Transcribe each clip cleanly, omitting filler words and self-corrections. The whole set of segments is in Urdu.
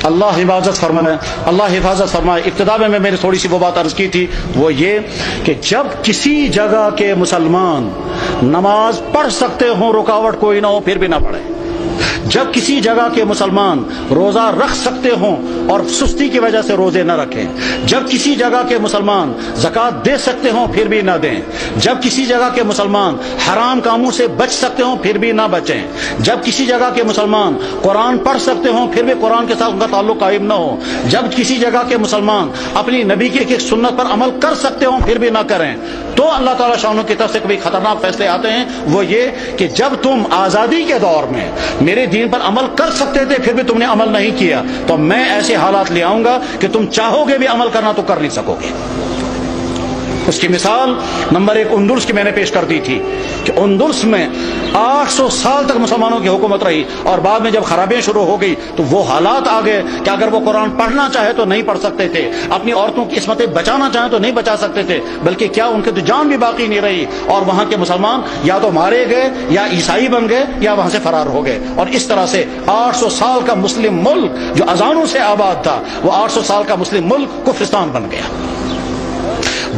اللہ حفاظت فرمائے. ابتدا میں میری تھوڑی سی وہ بات عرض کی تھی، وہ یہ کہ جب کسی جگہ کے مسلمان نماز پڑھ سکتے ہوں، رکاوٹ کوئی نہ ہو، پھر بھی نہ پڑھیں. جب کسی جگہ کے مسلمان روزہ رکھ سکتے ہوں اور سستی کی وجہ سے روزے نہ رکھیں. جب کسی جگہ کے مسلمان زکوٰۃ دے سکتے ہوں، پھر بھی نہ دیں. جب کسی جگہ کے مسلمان حرام کاموں سے بچ سکتے ہوں، پھر بھی نہ بچیں. جب کسی جگہ کے مسلمان قرآن پڑھ سکتے ہوں، پھر بھی قرآن کے ساتھ ان کا تعلق قائم نہ ہو. جب کسی جگہ کے مسلمان اپنی نبی کی ایک سنت پر عمل کر سکتے ہوں، پھر بھی نہ کریں. تو اللہ تعالیٰ شانہ کی طرف سے کبھی خطرناک فیصلے آتے ہیں، وہ یہ کہ جب تم آزادی کے دور میں میرے دین پر عمل کر سکتے تھے، پھر بھی تم نے عمل نہیں کیا، تو میں ایسے حالات لے آؤں گا کہ تم چاہو گے بھی عمل کرنا تو کر نہیں سکو گے. اس کی مثال نمبر 1 اندلس کی میں نے پیش کر دی تھی کہ اندلس میں 800 سال تک مسلمانوں کی حکومت رہی، اور بعد میں جب خرابیاں شروع ہو گئی تو وہ حالات آ گئے کہ اگر وہ قرآن پڑھنا چاہے تو نہیں پڑھ سکتے تھے، اپنی عورتوں کی عصمتیں بچانا چاہیں تو نہیں بچا سکتے تھے، بلکہ کیا ان کی تو جان بھی باقی نہیں رہی، اور وہاں کے مسلمان یا تو مارے گئے یا عیسائی بن گئے یا وہاں سے فرار ہو گئے. اور اس طرح سے 800 سال کا مسلم ملک جو اذانوں سے آباد تھا، وہ 800 سال کا مسلم ملک کفرستان بن گیا.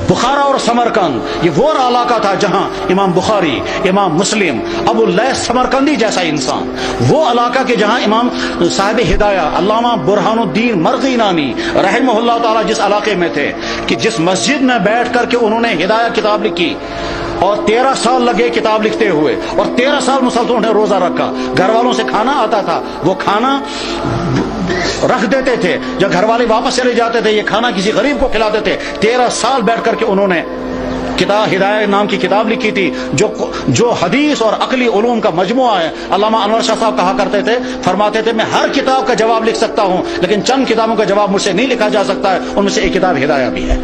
بخارا اور سمرقند یہ وہ علاقہ تھا جہاں امام بخاری، امام مسلم، ابو اللیث سمرقندی جیسا انسان، وہ علاقہ کے جہاں امام صاحب ہدایہ علامہ برہان الدین مرغی نانی رحمہ اللہ تعالیٰ جس علاقے میں تھے کہ جس مسجد میں بیٹھ کر کے انہوں نے ہدایہ کتاب لکھی، اور 13 سال لگے کتاب لکھتے ہوئے، اور 13 سال مسلسل نے روزہ رکھا. گھر والوں سے کھانا آتا تھا، وہ کھانا رکھ دیتے تھے، جب گھر والے واپس چلے جاتے تھے یہ کھانا کسی غریب کو کھلاتے تھے. 13 سال بیٹھ کر کے انہوں نے کتاب ہدایہ نام کی کتاب لکھی تھی، جو حدیث اور عقلی علوم کا مجموعہ ہے. علامہ انور شاہ صاحب کہا کرتے تھے، فرماتے تھے میں ہر کتاب کا جواب لکھ سکتا ہوں، لیکن چند کتابوں کا جواب مجھ سے نہیں لکھا جا سکتا ہے، ان میں سے ایک کتاب ہدایہ بھی ہے.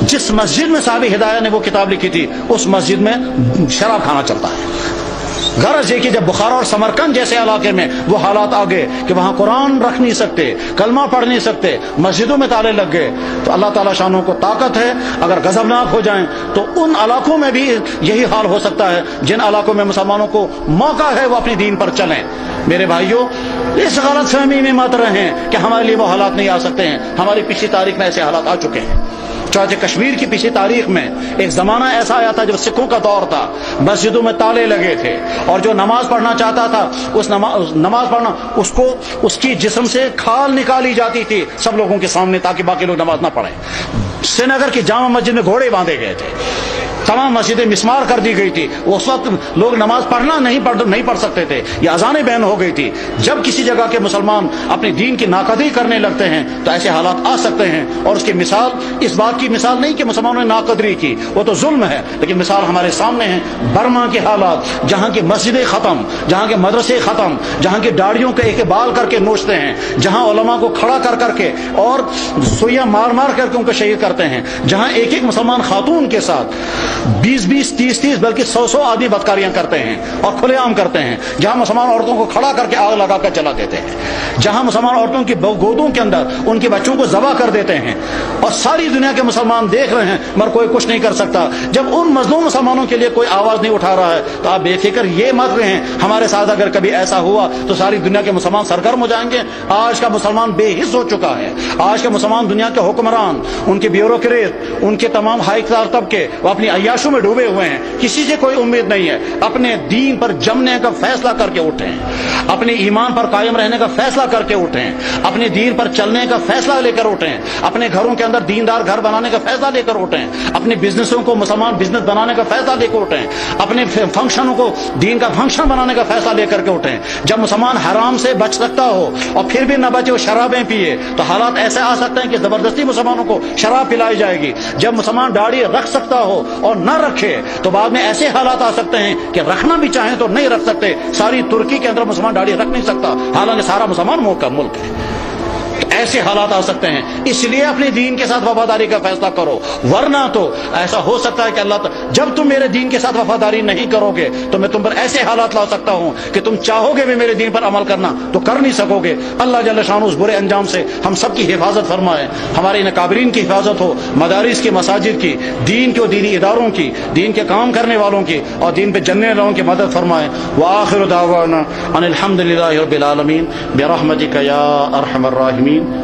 جس مسجد میں صاحب ہدایہ نے وہ کتاب لکھی تھی، اس مسجد میں شراب کھانا چلتا ہے. غرض یہ کہ جب بخارا اور سمرقند جیسے علاقے میں وہ حالات آ گئے کہ وہاں قرآن رکھ نہیں سکتے، کلمہ پڑھ نہیں سکتے، مسجدوں میں تالے لگ گئے، تو اللہ تعالیٰ شانوں کو طاقت ہے، اگر غضبناک ہو جائیں تو ان علاقوں میں بھی یہی حال ہو سکتا ہے جن علاقوں میں مسلمانوں کو موقع ہے وہ اپنی دین پر چلیں. میرے بھائیوں، اس غلط فہمی میں مت رہیں کہ ہمارے لیے وہ حالات نہیں آ سکتے ہیں. ہماری پچھلی تاریخ میں ایسے حالات آ چکے ہیں. چاہے کشمیر کی پچھلی تاریخ میں ایک زمانہ ایسا آیا تھا جب سکھوں کا دور تھا، مسجدوں میں تالے لگے تھے، اور جو نماز پڑھنا چاہتا تھا اس نماز پڑھنا اس کی جسم سے کھال نکالی جاتی تھی سب لوگوں کے سامنے تاکہ باقی لوگ نماز نہ پڑھیں. سری نگر کی جامع مسجد میں گھوڑے باندھے گئے تھے، تمام مسجدیں مسمار کر دی گئی تھی. اس وقت لوگ نماز پڑھنا نہیں پڑھ سکتے تھے، یہ اذانیں بین ہو گئی تھی. جب کسی جگہ کے مسلمان اپنے دین کی ناقدری کرنے لگتے ہیں تو ایسے حالات آ سکتے ہیں. اور اس کی مثال اس بات کی مثال نہیں کہ مسلمانوں نے ناقدری کی، وہ تو ظلم ہے، لیکن مثال ہمارے سامنے ہے برما کے حالات، جہاں کی مسجدیں ختم، جہاں کے مدرسے ختم، جہاں کی داڑھیوں کے ایک بال کر کے نوچتے ہیں، جہاں علماء کو کھڑا کر کے اور سوئیاں مار کر کے ان کو شہید کرتے ہیں، جہاں ایک مسلمان خاتون کے ساتھ 20 30 بلکہ 100 آدمی بدکاریاں کرتے ہیں اور کھلے عام کرتے ہیں، جہاں مسلمان عورتوں کو کھڑا کر کے آگ لگا کر جلا دیتے ہیں، جہاں مسلمان عورتوں کی گودوں کے اندر ان کے بچوں کو ذبح کر دیتے ہیں، اور ساری دنیا کے مسلمان دیکھ رہے ہیں مگر کوئی کچھ نہیں کر سکتا. جب ان مظلوم مسلمانوں کے لیے کوئی آواز نہیں اٹھا رہا ہے تو آپ بے فکر یہ مت رہیں ہمارے ساتھ اگر کبھی ایسا ہوا تو ساری دنیا کے مسلمان سرگرم ہو جائیں گے. آج کا مسلمان بے حس ہو چکا ہے. آج کا مسلمان دنیا کے حکمران، ان کے بیوروکریٹ، ان کے تمام ہائی کلاس طبقے وہ اپنی عیاشوں میں ڈوبے ہوئے ہیں. کسی سے کوئی امید نہیں ہے. اپنے دین پر جمنے کا فیصلہ کر کے اٹھیں، اپنے ایمان پر قائم رہنے کا فیصلہ کر کے اٹھیں، اپنے دین پر چلنے کا فیصلہ لے کر اٹھیں، اپنے گھروں کے اندر دیندار گھر بنانے کا فیصلہ لے کر اٹھیں، اپنے بزنسوں کو مسلمان بزنس بنانے کا فیصلہ لے کر اٹھیں، اپنے فنکشنوں کو دین کا فنکشن بنانے کا فیصلہ لے کر کے اٹھیں. جب مسلمان حرام سے بچ سکتا ہو اور پھر بھی نہ بچے وہ شرابیں پیے تو حالات ایسے آ سکتے ہیں کہ زبردستی مسلمانوں کو شراب پلائی جائے گی. جب مسلمان داڑھی رکھ سکتا ہو اور نہ رکھے تو بعد میں ایسے حالات آ سکتے ہیں کہ رکھنا بھی چاہیں تو نہیں رکھ سکتے. ساری ترکی کے اندر مسلمان داڑھی رکھ نہیں سکتا، حالانکہ سارا مسلمان ملک ہے. ایسے حالات آ سکتے ہیں، اس لیے اپنے دین کے ساتھ وفاداری کا فیصلہ کرو، ورنہ تو ایسا ہو سکتا ہے کہ اللہ جب تم میرے دین کے ساتھ وفاداری نہیں کرو گے تو میں تم پر ایسے حالات لا سکتا ہوں کہ تم چاہو گے بھی میرے دین پر عمل کرنا تو کر نہیں سکو گے۔ اللہ جل شانہ اس برے انجام سے ہم سب کی حفاظت فرمائے، ہمارے ان اکابرین کی حفاظت ہو، مدارس کی، مساجد کی، دین کے اور دینی اداروں کی، دین کے کام کرنے والوں کی اور دین پہ جننے والوں کی مدد فرمائے۔ وآخر دعوانا ان الحمد للہ رب العالمین برحمتک یا ارحم الراحمین۔